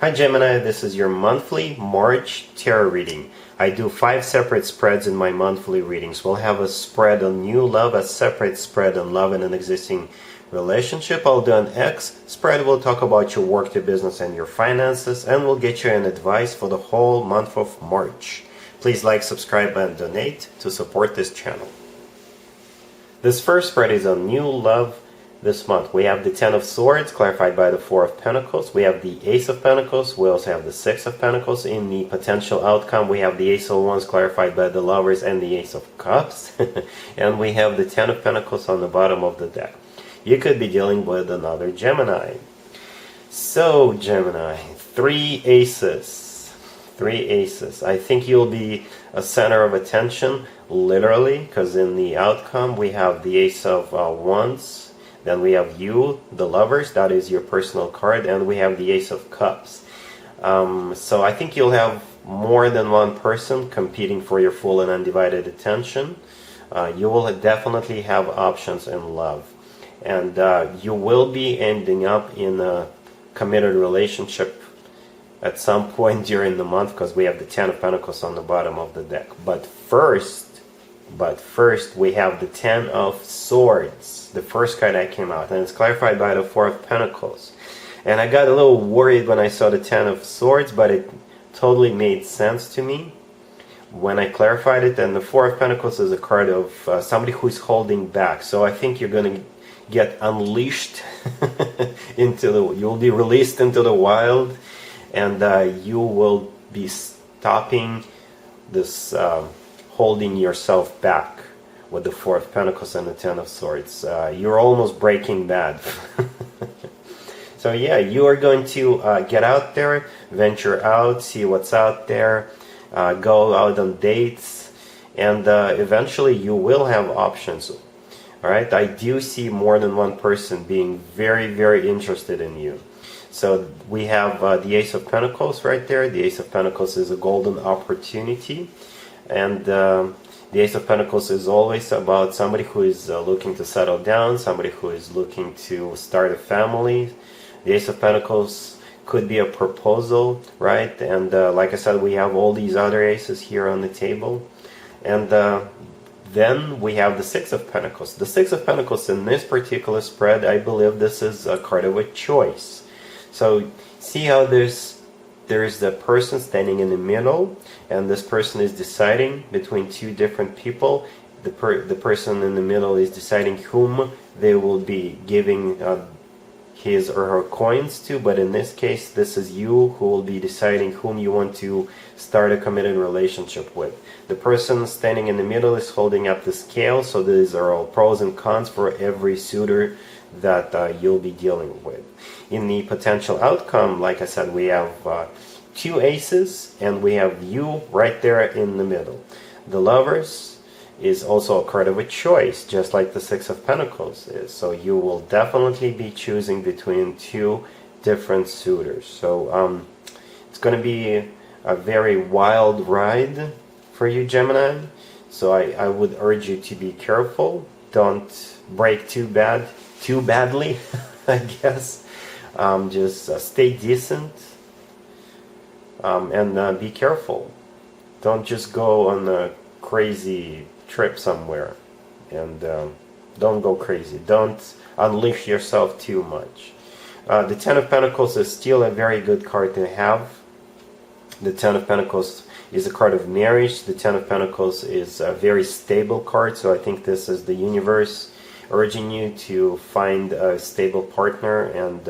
Hi Gemini, this is your monthly March tarot reading. I do 5 separate spreads in my monthly readings. We'll have a spread on new love, a separate spread on love in an existing relationship. I'll do an X spread. We'll talk about your work, your business, and your finances, and we'll get you an advice for the whole month of March. Please like, subscribe, and donate to support this channel. This first spread is on new love this month. We have the Ten of Swords, clarified by the Four of Pentacles. We have the Ace of Pentacles. We also have the Six of Pentacles. In the potential outcome, we have the Ace of Wands, clarified by the Lovers, and the Ace of Cups. And we have the Ten of Pentacles on the bottom of the deck. You could be dealing with another Gemini. So, Gemini, 3 aces. 3 aces. I think you'll be a center of attention, literally, because in the outcome, we have the Ace of Wands. Then we have you, the Lovers, that is your personal card, and we have the Ace of Cups. So I think you'll have more than one person competing for your full and undivided attention. You will definitely have options in love. And you will be ending up in a committed relationship at some point during the month, because we have the Ten of Pentacles on the bottom of the deck. But first we have the Ten of Swords, the first card that came out, and it's clarified by the Four of Pentacles. And I got a little worried when I saw the Ten of Swords, but it totally made sense to me when I clarified it. And the Four of Pentacles is a card of somebody who's holding back. So I think you're going to get unleashed you'll be released into the wild, and you will be stopping this holding yourself back with the Four of Pentacles and the Ten of Swords. You're almost breaking bad. So yeah, you are going to get out there, venture out, see what's out there, go out on dates, and eventually you will have options. Alright, I do see more than one person being very, very interested in you. So we have the Ace of Pentacles right there. The Ace of Pentacles is a golden opportunity. And the Ace of Pentacles is always about somebody who is looking to settle down, somebody who is looking to start a family. The Ace of Pentacles could be a proposal, right? And like I said, we have all these other aces here on the table. And then we have the Six of Pentacles. The Six of Pentacles in this particular spread, I believe this is a card of a choice. So see how there's the person standing in the middle, and this person is deciding between two different people. The person in the middle is deciding whom they will be giving his or her coins to, but in this case, this is you who will be deciding whom you want to start a committed relationship with. The person standing in the middle is holding up the scale, so these are all pros and cons for every suitor that you'll be dealing with. In the potential outcome, like I said, we have 2 aces, and we have you right there in the middle. The Lovers is also a card of a choice, just like the Six of Pentacles is. So you will definitely be choosing between 2 different suitors. So it's going to be a very wild ride for you, Gemini. So I would urge you to be careful. Don't break too badly, I guess. Just stay decent, and be careful. Don't just go on a crazy trip somewhere, and don't go crazy. Don't unleash yourself too much. The Ten of Pentacles is still a very good card to have. The Ten of Pentacles is a card of marriage. The Ten of Pentacles is a very stable card, so I think this is the universe urging you to find a stable partner and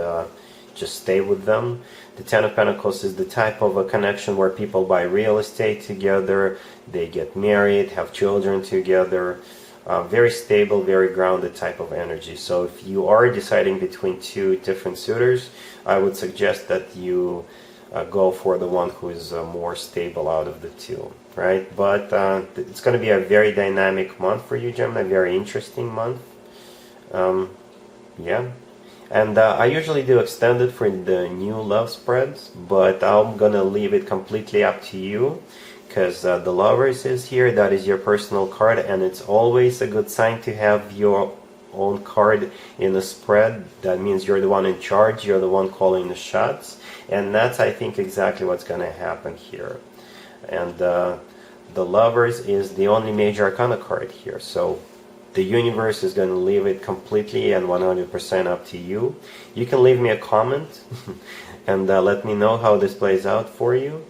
just stay with them. The Ten of Pentacles is the type of a connection where people buy real estate together, they get married, have children together. Very stable, very grounded type of energy. So if you are deciding between 2 different suitors, I would suggest that you go for the one who is more stable out of the 2, right? But it's going to be a very dynamic month for you, Gemini, a very interesting month. Yeah. And I usually do extended for the new love spreads, but I'm gonna leave it completely up to you, because the Lovers is here. That is your personal card, and it's always a good sign to have your own card in the spread. That means you're the one in charge, you're the one calling the shots, and that's, I think, exactly what's going to happen here. And the Lovers is the only major arcana card here, so the universe is going to leave it completely and 100% up to you. You can leave me a comment and let me know how this plays out for you.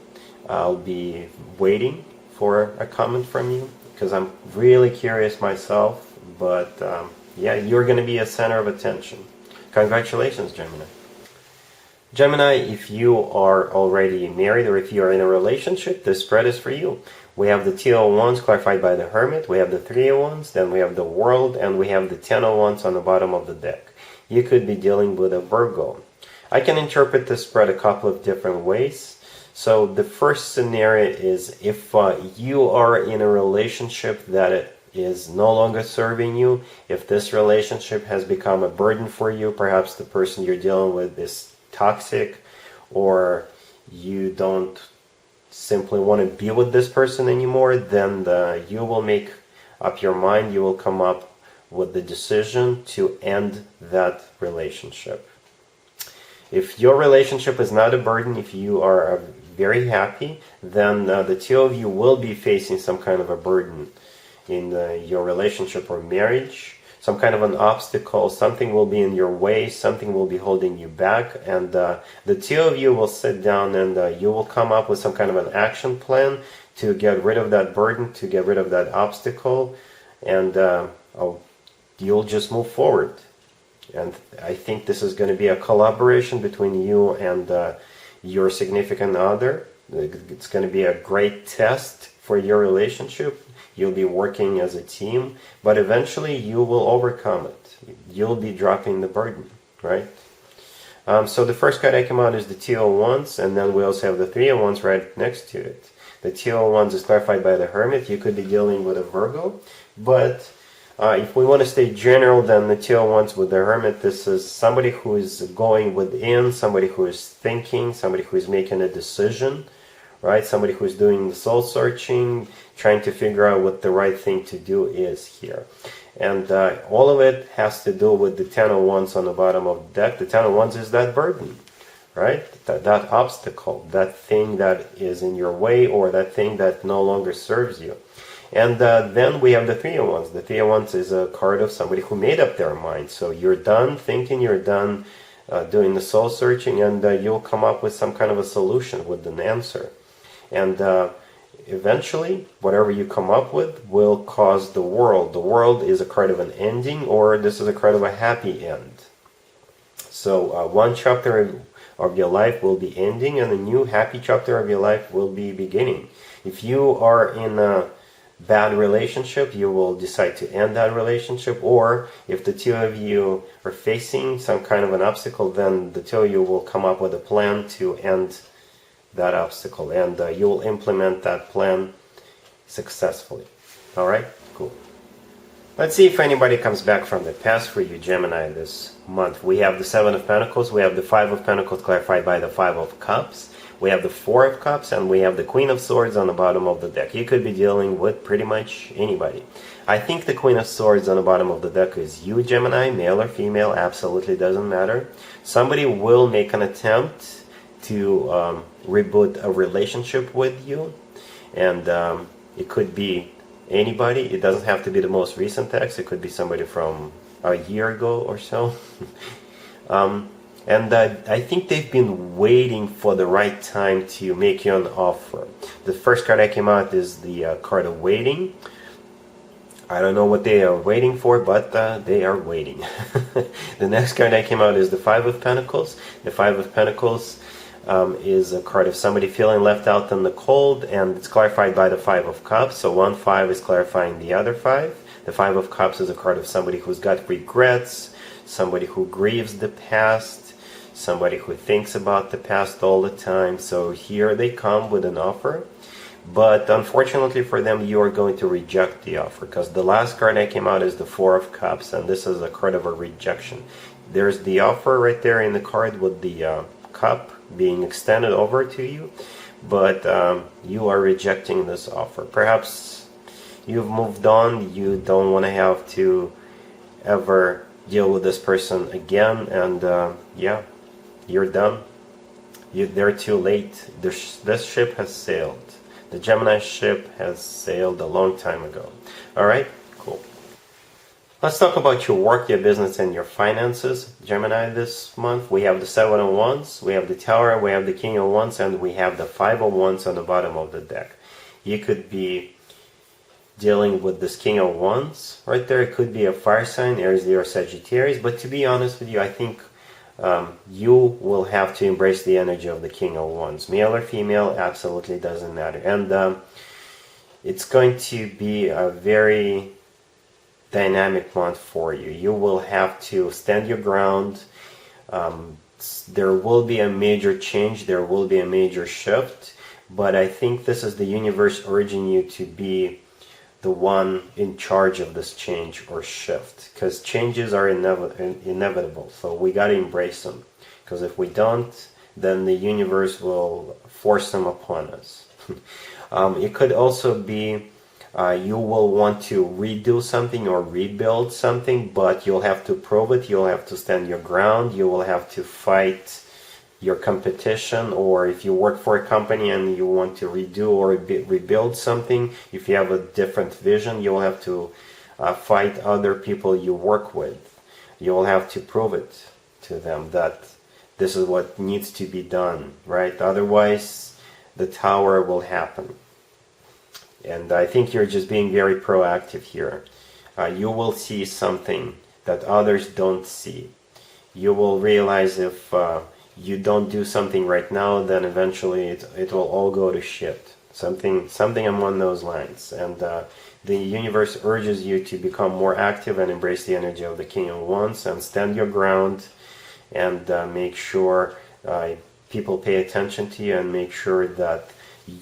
I'll be waiting for a comment from you because I'm really curious myself. But yeah, you're going to be a center of attention. Congratulations, Gemini. Gemini, if you are already married or if you are in a relationship, this spread is for you. We have the 2 of Wands clarified by the Hermit, we have the 3 of Wands, then we have the World, and we have the 10 of Wands on the bottom of the deck. You could be dealing with a Virgo. I can interpret this spread a couple of different ways. So the first scenario is if you are in a relationship that is no longer serving you, if this relationship has become a burden for you, perhaps the person you're dealing with is toxic, or you don't simply want to be with this person anymore, then you will make up your mind, you will come up with the decision to end that relationship. If your relationship is not a burden, if you are very happy, then the 2 of you will be facing some kind of a burden in your relationship or marriage. Some kind of an obstacle, something will be in your way, something will be holding you back, and the 2 of you will sit down and you will come up with some kind of an action plan to get rid of that burden, to get rid of that obstacle, and you'll just move forward. And I think this is going to be a collaboration between you and your significant other. It's going to be a great test for your relationship. You'll be working as a team, but eventually you will overcome it. You'll be dropping the burden, right? So the first card that came out is the 2 of Wands, and then we also have the 3 of Wands right next to it. The 2 of Wands is clarified by the Hermit. You could be dealing with a Virgo, but if we want to stay general, then the 2 of Wands with the Hermit, this is somebody who is going within, somebody who is thinking, somebody who is making a decision, right? Somebody who's doing the soul searching, trying to figure out what the right thing to do is here. And all of it has to do with the 10 of Wands on the bottom of the deck. The 10 of Wands is that burden, right? That obstacle, that thing that is in your way, or that thing that no longer serves you. And then we have the 3 of Wands. The 3 of Wands is a card of somebody who made up their mind. So you're done thinking, you're done doing the soul searching, and you'll come up with some kind of a solution, with an answer. And eventually, whatever you come up with will cause the World. The World is a card of an ending, or this is a card of a happy end. So one chapter of your life will be ending, and a new happy chapter of your life will be beginning. If you are in a bad relationship, you will decide to end that relationship, or if the 2 of you are facing some kind of an obstacle, then the 2 of you will come up with a plan to end that obstacle, and you will implement that plan successfully. All right, cool. Let's see if anybody comes back from the past for you, Gemini, this month. We have the 7 of Pentacles, we have the 5 of Pentacles clarified by the 5 of Cups, we have the 4 of Cups, and we have the Queen of Swords on the bottom of the deck. You could be dealing with pretty much anybody. I think the Queen of Swords on the bottom of the deck is you, Gemini, male or female, absolutely doesn't matter. Somebody will make an attempt to reboot a relationship with you, and it could be anybody. It doesn't have to be the most recent ex. It could be somebody from a year ago or so. And I think they've been waiting for the right time to make you an offer. The first card that came out is the card of waiting. I don't know what they are waiting for, but they are waiting. The next card that came out is the 5 of Pentacles. The 5 of Pentacles is a card of somebody feeling left out in the cold, and it's clarified by the 5 of Cups. So one 5 is clarifying the other 5. The 5 of Cups is a card of somebody who's got regrets, somebody who grieves the past, somebody who thinks about the past all the time. So here they come with an offer, but unfortunately for them, you are going to reject the offer, because the last card that came out is the 4 of Cups, and this is a card of a rejection. There's the offer right there in the card with the cup being extended over to you, but you are rejecting this offer. Perhaps you've moved on, you don't want to have to ever deal with this person again, and yeah, you're done. They're too late. This ship has sailed. The Gemini ship has sailed a long time ago. Alright, cool. Let's talk about your work, your business, and your finances. Gemini, this month we have the Seven of Wands, we have the Tower, we have the King of Wands, and we have the Five of Wands on the bottom of the deck. You could be dealing with this King of Wands right there. It could be a fire sign, Aries, Leo, or Sagittarius, but to be honest with you, I think you will have to embrace the energy of the King of Wands. Male or female, absolutely doesn't matter. And it's going to be a very dynamic month for you. You will have to stand your ground. There will be a major change, there will be a major shift, but I think this is the universe urging you to be the one in charge of this change or shift, because changes are inevitable, so we got to embrace them, because if we don't, then the universe will force them upon us. It could also be you will want to redo something or rebuild something, but you'll have to prove it, you'll have to stand your ground, you will have to fight your competition, or if you work for a company and you want to redo or rebuild something, if you have a different vision, you'll have to fight other people you work with. You'll have to prove it to them that this is what needs to be done, right? Otherwise, the Tower will happen. And I think you're just being very proactive here. You will see something that others don't see. You will realize if you don't do something right now, then eventually it will all go to shit. Something along those lines. And the universe urges you to become more active and embrace the energy of the King of Wands and stand your ground, and make sure people pay attention to you, and make sure that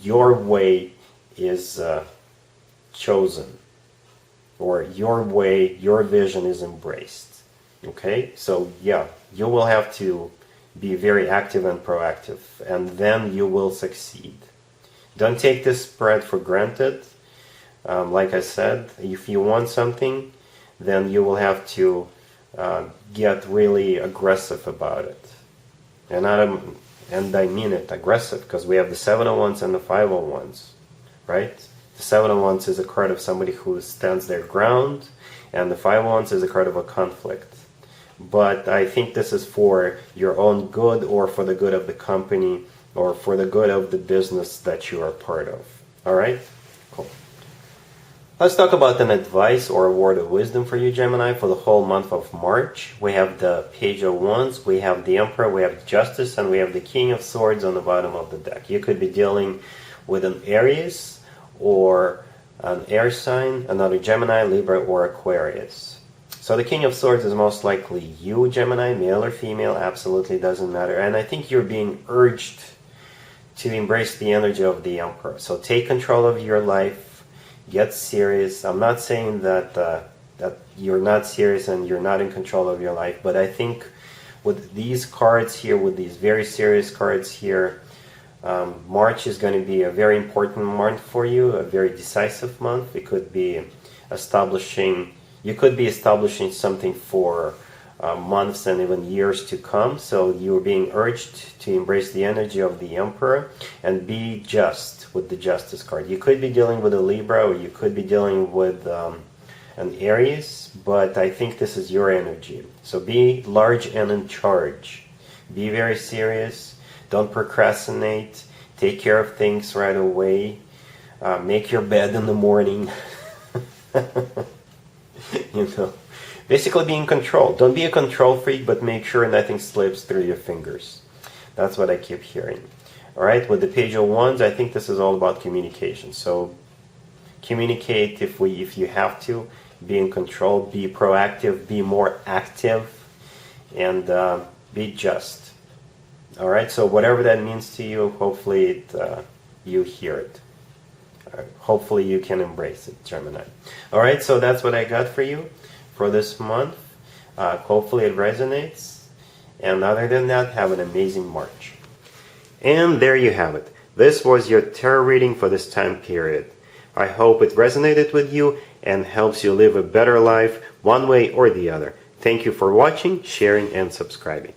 your way is chosen, or your way, your vision is embraced. Okay, so yeah, you will have to be very active and proactive, and then you will succeed. Don't take this spread for granted. Like I said, if you want something, then you will have to get really aggressive about it. And I mean it, aggressive, because we have the Seven of Wands and the Five of Wands, right? The Seven of Wands is a card of somebody who stands their ground, and the Five of Wands is a card of a conflict. But I think this is for your own good, or for the good of the company, or for the good of the business that you are part of. Alright? Cool. Let's talk about an advice or a word of wisdom for you, Gemini, for the whole month of March. We have the Page of Wands, we have the Emperor, we have Justice, and we have the King of Swords on the bottom of the deck. You could be dealing with an Aries, or an air sign, another Gemini, Libra, or Aquarius. So the King of Swords is most likely you, Gemini, male or female, absolutely doesn't matter. And I think you're being urged to embrace the energy of the Emperor. So take control of your life, get serious. I'm not saying that that you're not serious and you're not in control of your life, but I think with these cards here, with these very serious cards here, March is going to be a very important month for you, a very decisive month. It could be you could be establishing something for months and even years to come. So you're being urged to embrace the energy of the Emperor and be just with the Justice card. You could be dealing with a Libra, or you could be dealing with an Aries, but I think this is your energy. So be large and in charge. Be very serious. Don't procrastinate. Take care of things right away. Make your bed in the morning. You know, basically be in control. Don't be a control freak, but make sure nothing slips through your fingers. That's what I keep hearing. All right, with the Page of Wands, I think this is all about communication. So communicate if you have to. Be in control. Be proactive. Be more active, and be just. All right. So whatever that means to you, hopefully you hear it. Hopefully you can embrace it, Gemini. Alright, so that's what I got for you for this month. Hopefully it resonates. And other than that, have an amazing March. And there you have it. This was your tarot reading for this time period. I hope it resonated with you and helps you live a better life one way or the other. Thank you for watching, sharing, and subscribing.